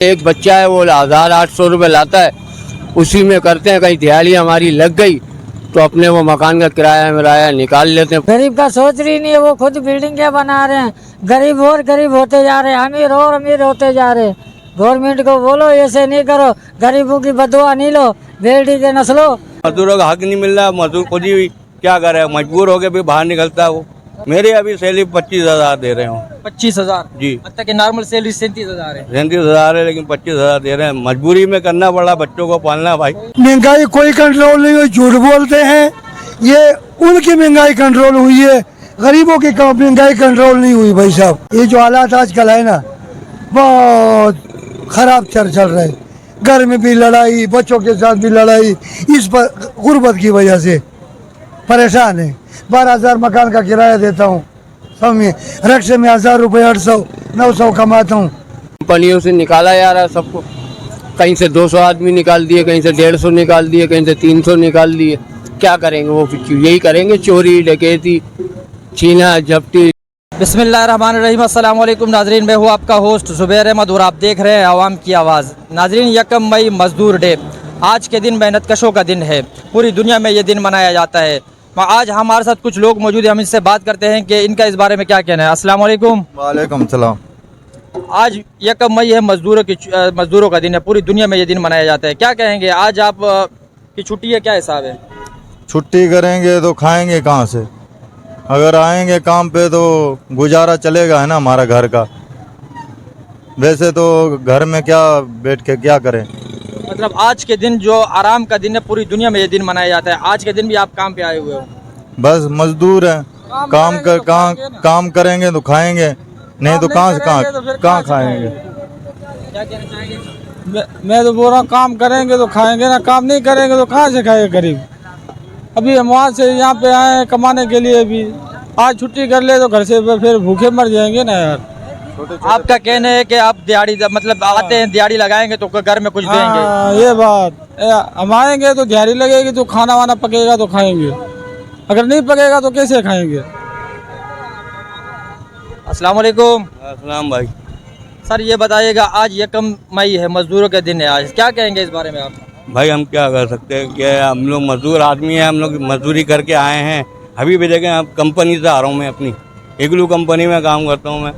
एक बच्चा है वो 1800 रुपये लाता है, उसी में करते हैं। कहीं दिहाड़ी हमारी लग गई तो अपने वो मकान का किराया निकाल लेते हैं। गरीब का सोच रही नहीं है, वो खुद बिल्डिंग क्या बना रहे हैं। गरीब और गरीब होते जा रहे हैं, अमीर और अमीर होते जा रहे हैं। गवर्नमेंट को बोलो ऐसे नहीं करो, गरीबों की बदुआ नहीं लो, बेटी के नस्लो। मजदूरों का हक नहीं मिल रहा, मजदूर खुद ही क्या करे, मजबूर होके भी बाहर निकलता है वो। मेरे अभी सैलरी 25,000 दे रहे हो। 25,000 जी, मतलब कि नॉर्मल सैलरी 37,000 है। 37,000 है, लेकिन 25,000 दे रहे हैं। मजबूरी में करना पड़ा, बच्चों को पालना भाई। महंगाई कोई कंट्रोल नहीं हुई, झूठ बोलते हैं। ये उनकी महंगाई कंट्रोल हुई है, गरीबों की महंगाई कंट्रोल नहीं हुई भाई साहब। ये जो हालात आजकल है ना, बहुत खराब चल रहे हैं। घर में भी लड़ाई, बच्चों के साथ भी लड़ाई, इस पर गुर्बत की वजह से परेशान है। 12,000 मकान का किराया देता हूँ, सब में रक्शे में 1,000 रुपये 800-900 कमाता हूँ। कंपनियों से निकाला जा रहा है सबको, कहीं से 200 आदमी निकाल दिए, कहीं से 150 निकाल दिए, कहीं से 300 निकाल दिए। क्या करेंगे वो, यही करेंगे, चोरी डकैती छीना झपटी। बिस्मिल्लाहिर्रहमानिर्रहीम। अस्सलाम वालेकुम नाजरीन, मैं हूँ आपका होस्ट ज़ुबैर अहमद और आप देख रहे हैं आवाम की आवाज़। नाजरीन, 1 मई मजदूर डे, आज के दिन मेहनत कशों का दिन है। पूरी दुनिया में ये दिन मनाया जाता है। आज हमारे साथ कुछ लोग मौजूद हैं, हम इनसे बात करते हैं कि इनका इस बारे में क्या कहना है। अस्सलाम वालेकुम। वालेकुम सलाम। आज 1 मई है, मजदूरों का दिन है, पूरी दुनिया में ये दिन मनाया जाता है। क्या कहेंगे, आज आप की छुट्टी है, क्या हिसाब है? छुट्टी करेंगे तो खाएंगे कहाँ से? अगर आएंगे काम पे तो गुजारा चलेगा है ना हमारा घर का। वैसे तो घर में क्या बैठ के क्या करें। मतलब आज के दिन जो आराम का दिन है, पूरी दुनिया में ये दिन मनाया जाता है। आज के दिन भी आप काम पे आए हुए हो? बस मजदूर हैं, काम करेंगे तो खाएंगे, नहीं तो कहाँ से कहाँ खाएंगे। क्या कहना चाहेंगे? मैं तो बोल रहा हूँ, काम करेंगे तो खाएंगे ना, काम नहीं करेंगे तो कहाँ से खाएंगे गरीब। अभी हम वहाँ से यहाँ पे आए हैं कमाने के लिए, भी आज छुट्टी कर ले तो घर से फिर भूखे मर जाएंगे ना यार। आपका कहना है कि आप दिहाड़ी मतलब आते हैं, दिहाड़ी लगाएंगे तो घर में कुछ देंगे। ये बात, हम आएंगे तो दिहाड़ी लगेगी तो खाना वाना पकेगा तो खाएंगे, अगर नहीं पकेगा तो कैसे खाएंगे। अस्सलाम वालेकुम। अस्सलाम भाई। सर ये बताइएगा, आज 1 मई है, मजदूरों के दिन है आज, क्या कहेंगे इस बारे में आप? भाई हम क्या कर सकते हैं, क्या हम लोग मजदूर आदमी हैं, हम लोग मजदूरी करके आए हैं। अभी भी देखें, अब कंपनी से आ रहा हूँ मैं, अपनी इग्लू कंपनी में काम करता हूँ मैं,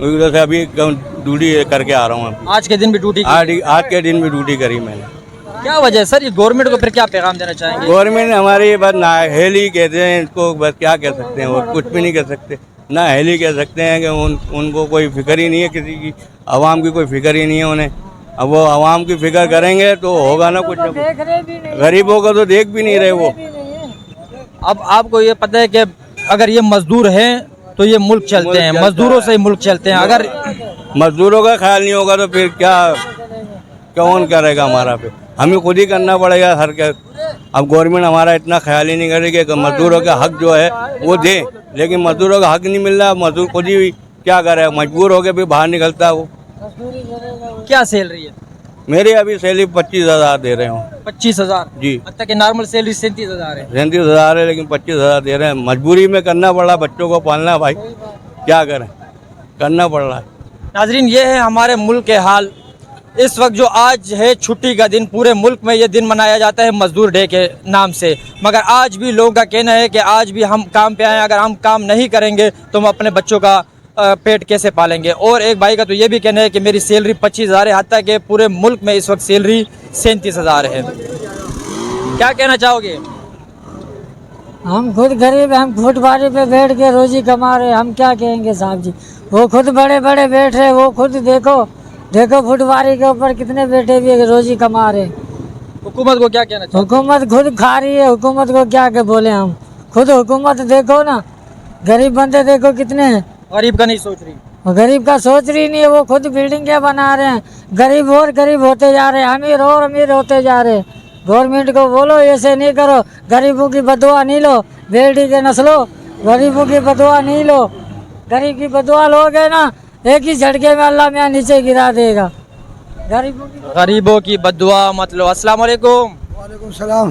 उधर से अभी ड्यूटी करके आ रहा हूँ। आज के दिन भी ड्यूटी? आज के दिन भी ड्यूटी करी मैंने। क्या वजह है सर, ये गवर्नमेंट को फिर क्या पैगाम देना चाहेंगे? गवर्नमेंट हमारी बस नाअहली कहते हैं इसको, बस क्या कह सकते हैं, और कुछ भी नहीं कह सकते। नाअहली कह सकते हैं कि उनको कोई फिक्र ही नहीं है किसी की, आवाम की कोई फिक्र ही नहीं है उन्हें। अब वो आवाम की फिक्र करेंगे तो होगा ना कुछ ना कुछ। गरीबों का तो देख भी नहीं रहे वो। अब आपको ये पता है कि अगर ये मजदूर हैं तो ये मुल्क चलते हैं, मजदूरों से ही मुल्क चलते हैं। अगर मजदूरों का ख्याल नहीं होगा तो फिर क्या, कौन करेगा हमारा? पे हमें खुद ही करना पड़ेगा हर क्या। अब गवर्नमेंट हमारा इतना ख्याल ही नहीं करेगी कि मजदूरों का हक जो है वो दे, लेकिन मजदूरों का हक नहीं मिल रहा। मजदूर खुद ही क्या करे, मजबूर होकर भी बाहर निकलता है वो। क्या सैलरी है? मेरी अभी सैलरी 25,000 दे रहे हो। 25,000? जी, मतलब कि नॉर्मल सैलरी 37,000 है। 37,000 है, लेकिन 25,000 दे रहे हैं। मजबूरी में करना पड़ा, बच्चों को पालना भाई, क्या करें, करना पड़ रहा है। नाजरीन, ये है हमारे मुल्क के हाल। इस वक्त जो आज है छुट्टी का दिन, पूरे मुल्क में ये दिन मनाया जाता है मजदूर डे के नाम से, मगर आज भी लोगों का कहना है कि आज भी हम काम पे आए, अगर हम काम नहीं करेंगे तो हम अपने बच्चों का पेट कैसे पालेंगे। और एक भाई का तो ये भी कहना है कि मेरी सैलरी 25,000 है, हत्ता कि पूरे मुल्क में इस वक्त सैलरी 37,000 है। क्या कहना चाहोगे? हम खुद गरीब, हम फुटपाथी पे बैठ के रोजी कमा रहे, हम क्या कहेंगे साहब जी। वो खुद बड़े बड़े बैठ रहे, वो खुद देखो फुटपाथी के ऊपर कितने बैठे हुए रोजी कमा रहे। हुकूमत को क्या कहना चाहिए? हुकूमत खुद खा रही है, हुकूमत को क्या के बोले हम। खुद हुकूमत देखो ना, गरीब बंदे देखो कितने हैं। गरीब का नहीं सोच रही, गरीब का सोच रही नहीं है, वो खुद बिल्डिंग क्या बना रहे हैं। गरीब और गरीब होते जा रहे हैं, अमीर और अमीर होते जा रहे हैं। गवर्नमेंट को बोलो ऐसे नहीं करो, गरीबों की बदुआ नहीं लो, बेटी के नस्लो, गरीबों की बदुआ नहीं लो। गरीब की बदुआ लोगे ना, एक ही झटके में अल्लाह मियां नीचे गिरा देगा। गरीबों की बदुआ मत लो। अस्सलाम वालेकुम। वालेकुम सलाम।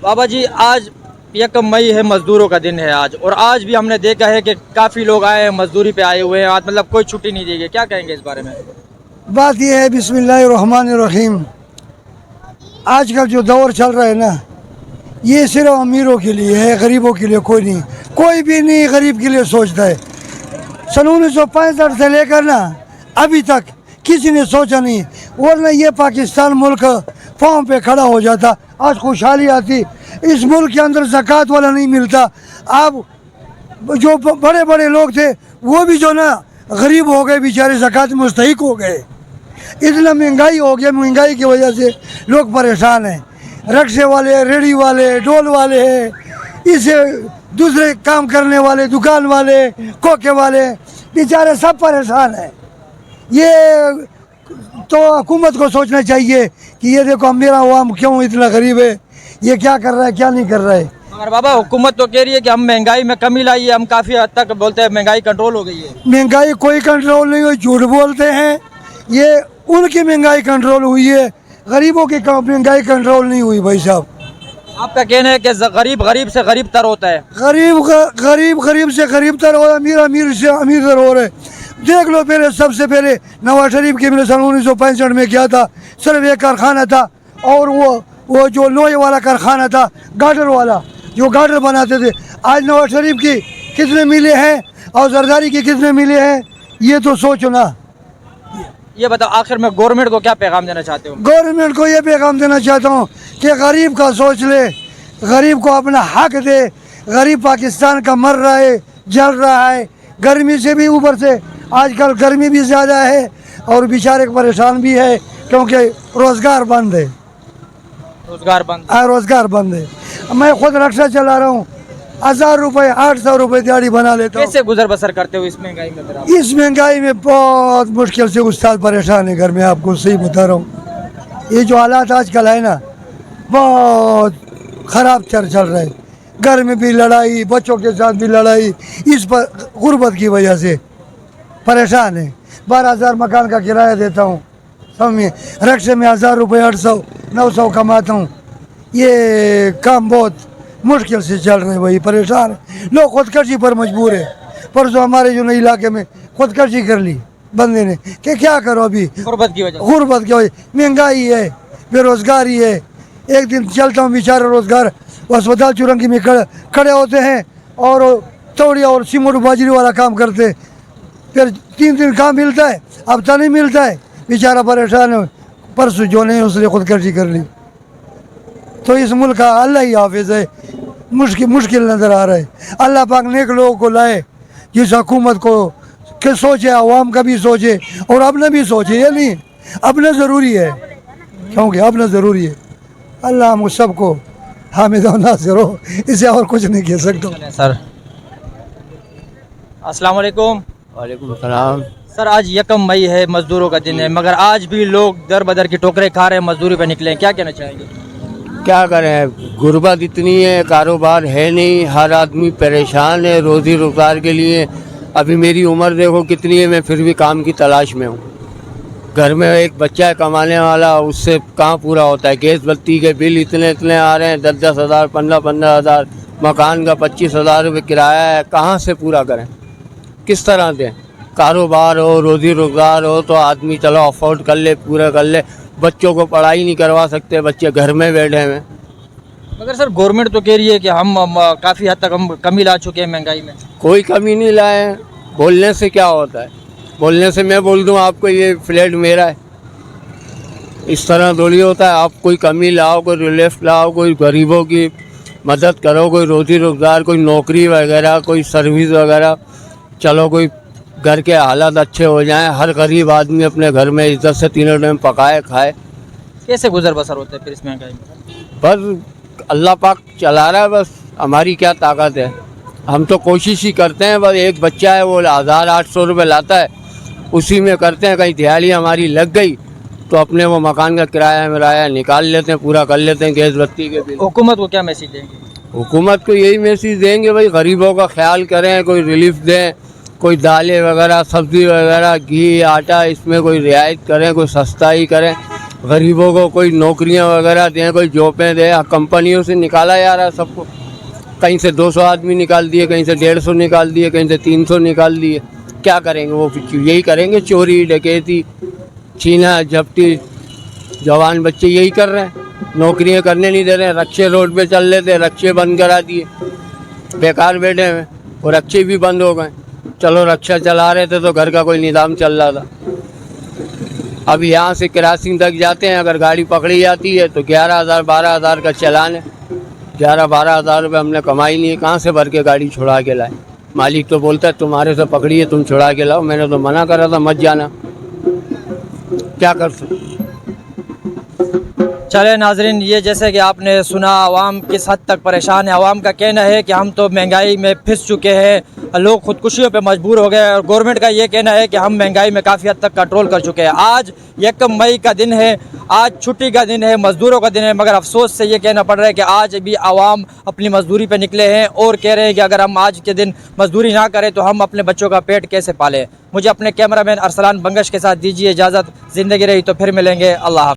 बाबा जी, आज 1 मई है, मजदूरों का दिन है आज, और आज भी हमने देखा है कि काफ़ी लोग आए हैं, मजदूरी पे आए हुए हैं आज, मतलब कोई छुट्टी नहीं दी गई। क्या कहेंगे इस बारे में? बात यह है, बिस्मिल्लाहिर्रहमानिर्रहीम, आजकल जो दौर चल रहा है ना, ये सिर्फ अमीरों के लिए है, गरीबों के लिए कोई नहीं, कोई भी नहीं गरीब के लिए सोचता है। सन 1965 से लेकर ना अभी तक किसी ने सोचा नहीं, वरना ये पाकिस्तान मुल्क पाँव पे खड़ा हो जाता, आज खुशहाली आती। इस मुल्क के अंदर ज़कात वाला नहीं मिलता। अब जो बड़े बड़े लोग थे वो भी जो ना गरीब हो गए, बेचारे ज़कात मुस्तहिक हो गए। इतना महंगाई हो गया, महंगाई की वजह से लोग परेशान हैं। रिक्शे वाले, रेडी वाले, ढोल वाले हैं, इसे दूसरे काम करने वाले, दुकान वाले, कोके वाले, बेचारे सब परेशान हैं। ये तो हुकूमत को सोचना चाहिए कि ये देखो मेरा अवाम क्यों इतना गरीब है, ये क्या कर रहा है, क्या नहीं कर रहा है। मगर बाबा हुकूमत तो कह रही है कि हम महंगाई में कमी लाई है, हम काफ़ी हद तक बोलते हैं महंगाई कंट्रोल हो गई है। महंगाई कोई कंट्रोल नहीं हुई, झूठ बोलते हैं। ये उनकी महंगाई कंट्रोल हुई है, गरीबों की महंगाई कंट्रोल नहीं हुई भाई साहब। आपका कहना है कि गरीब गरीब से गरीब तर होता है। गरीब से गरीब तर हो, अमीर से अमीर तर हो रहे। देख लो, पहले सबसे पहले नवाज शरीफ के मेरे सन 1965 में क्या था, सिर्फ एक कारखाना था, और वो जो लोहे वाला कारखाना था, गार्डर वाला, जो गार्डर बनाते थे। आज नवाज शरीफ की कितने मिले हैं और जरदारी के कितने मिले हैं, ये तो सोचो ना। ये बताओ, आखिर में गवर्नमेंट को क्या पैगाम देना चाहते हो? गवर्नमेंट को ये पैगाम देना चाहता हूँ कि गरीब का सोच ले, गरीब को अपना हक दे। गरीब पाकिस्तान का मर रहा है, जल रहा है, गर्मी से भी, ऊपर से आजकल गर्मी भी ज़्यादा है और बेचारे परेशान भी है, क्योंकि रोज़गार बंद है। रोज़गार बंद है। मैं खुद रिक्शा चला रहा हूँ, 1000 रुपये 800 रुपये दिहाड़ी बना लेता हूँ। कैसे गुजर बसर करते हो इस महंगाई में? इस महंगाई में बहुत मुश्किल से उस्ताद परेशान है घर में, आपको सही बता रहा हूँ। ये जो हालात आजकल है ना, बहुत ख़राब चल रहा है। घर में भी लड़ाई, बच्चों के साथ भी लड़ाई, इस पर गुर्बत की वजह से परेशान है। 12,000 मकान का किराया देता हूँ, समझिए। रिक्शे में 1000 रुपये 800 900 कमाता हूँ। ये काम बहुत मुश्किल से चल रहे, वही परेशान है। लोग खुदकशी पर मजबूर है। परसों हमारे जो इलाके में खुदकशी कर ली बंदे ने, कि क्या करो अभी, गुर्बत की वजह, महंगाई है, बेरोजगारी है। एक दिन चलता हूँ, बेचारे रोजगार अस्पताल चुरंगी में खड़े होते हैं और तोड़िया और सीमेंट बाजरी वाला काम करते, फिर 3 दिन काम मिलता है, अब तो नहीं मिलता है, बेचारा परेशान है। परसों जो नहीं उसने खुदकशी कर ली। तो इस मुल्क का अल्लाह ही हाफिज है, मुश्किल नज़र आ रहा है। अल्लाह पाक नेक लोगों को लाए, जिस हुकूमत को कि सोचे, आवाम का भी सोचे और अपना भी सोचे। ये नहीं, अपना ज़रूरी है, क्योंकि अपना ज़रूरी है। अल्लाह हम सबको हामिद और नासिर हो, इसे और कुछ नहीं कह सकता। सर अस्सलाम वालेकुम। वालेकुम सलाम। सर, आज 1 मई है, मजदूरों का दिन है, मगर आज भी लोग दर बदर की टोकरे खा रहे हैं, मजदूरी पे निकले हैं। क्या कहना चाहेंगे? क्या करें, गुर्बत इतनी है, कारोबार है नहीं, हर आदमी परेशान है रोज़ी रोज़गार के लिए। अभी मेरी उम्र देखो कितनी है, मैं फिर भी काम की तलाश में हूँ। घर में एक बच्चा है कमाने वाला, उससे कहाँ पूरा होता है। गैस बत्ती के बिल इतने आ रहे हैं, 10 हज़ार 15 हज़ार, मकान का 25,000 रुपये किराया है, कहाँ से पूरा करें, किस तरह दें। कारोबार हो, रोज़ी रोज़गार हो तो आदमी चलो अफोर्ड कर ले, पूरा कर ले। बच्चों को पढ़ाई नहीं करवा सकते, बच्चे घर में बैठे हैं। मगर सर गवर्नमेंट तो कह रही है कि हम काफ़ी हद तक हम कमी ला चुके हैं महंगाई में। कोई कमी नहीं लाए, बोलने से क्या होता है। बोलने से मैं बोल दूं आपको ये फ्लैट मेरा है, इस तरह थोड़ी होता है। आप कोई कमी लाओ, कोई रिलीफ लाओ, कोई गरीबों की मदद करो, कोई रोज़ी रोज़गार, कोई नौकरी वगैरह, कोई सर्विस वगैरह। चलो कोई घर के हालात अच्छे हो जाएं, हर गरीब आदमी अपने घर में इज्जत से 3 टाइम पकाए खाए। कैसे गुजर बसर होता है फिर इस महंगाई में? बस अल्लाह पाक चला रहा है, बस हमारी क्या ताकत है। हम तो कोशिश ही करते हैं, बस एक बच्चा है वो 1800 रुपये लाता है, उसी में करते हैं। कहीं दिहाड़ी हमारी लग गई तो अपने वो मकान का किराया निकाल लेते हैं, पूरा कर लेते हैं, गैस बत्ती के बिल। हुकूमत को क्या मैसेज देंगे? हुकूमत को यही मैसेज देंगे भाई, गरीबों का ख्याल करें, कोई रिलीफ दें, कोई दालें वगैरह, सब्ज़ी वगैरह, घी आटा, इसमें कोई रियायत करें, कोई सस्ताई करें। गरीबों को कोई नौकरियां वगैरह दें, कोई जॉबें दें। कंपनियों से निकाला जा रहा है सबको, कहीं से 200 आदमी निकाल दिए, कहीं से 150 निकाल दिए, कहीं से 300 निकाल दिए। क्या करेंगे वो? फिर यही करेंगे, चोरी डकैती, छीना झपटी जवान बच्चे यही कर रहे हैं, नौकरियां करने नहीं दे रहे हैं। रक्शे रोड पे चल लेते, रक्शे बंद करा दिए, बेकार बैठे हुए, और रक्शे भी बंद हो गए। चलो रक्षा चला रहे थे तो घर का कोई निज़ाम चल रहा था। अब यहाँ से क्रॉसिंग तक जाते हैं, अगर गाड़ी पकड़ी जाती है तो 11,000 12,000 का चालान है। 11-12 हज़ार रुपये हमने कमाई नहीं है, कहाँ से भर के गाड़ी छुड़ा के लाए। मालिक तो बोलता है तुम्हारे से पकड़ी है, तुम छुड़ा के लाओ। मैंने तो मना करा था मत जाना, क्या कर सकते। चले नाजरीन, ये जैसे कि आपने सुना आवाम किस हद तक परेशान है। आवाम का कहना है कि हम तो महंगाई में फिस चुके हैं, लोग खुदकुशियों पे मजबूर हो गए, और गवर्नमेंट का ये कहना है कि हम महंगाई में काफ़ी हद तक कंट्रोल कर चुके हैं। आज 1 मई का दिन है, आज छुट्टी का दिन है, मज़दूरों का दिन है, मगर अफसोस से ये कहना पड़ रहा है कि आज भी आवाम अपनी मजदूरी पे निकले हैं और कह रहे हैं कि अगर हम आज के दिन मजदूरी ना करें तो हम अपने बच्चों का पेट कैसे पालें। मुझे अपने कैमरामैन अरसलान बंगश के साथ दीजिए इजाज़त। ज़िंदगी रही तो फिर मिलेंगे। अल्लाह।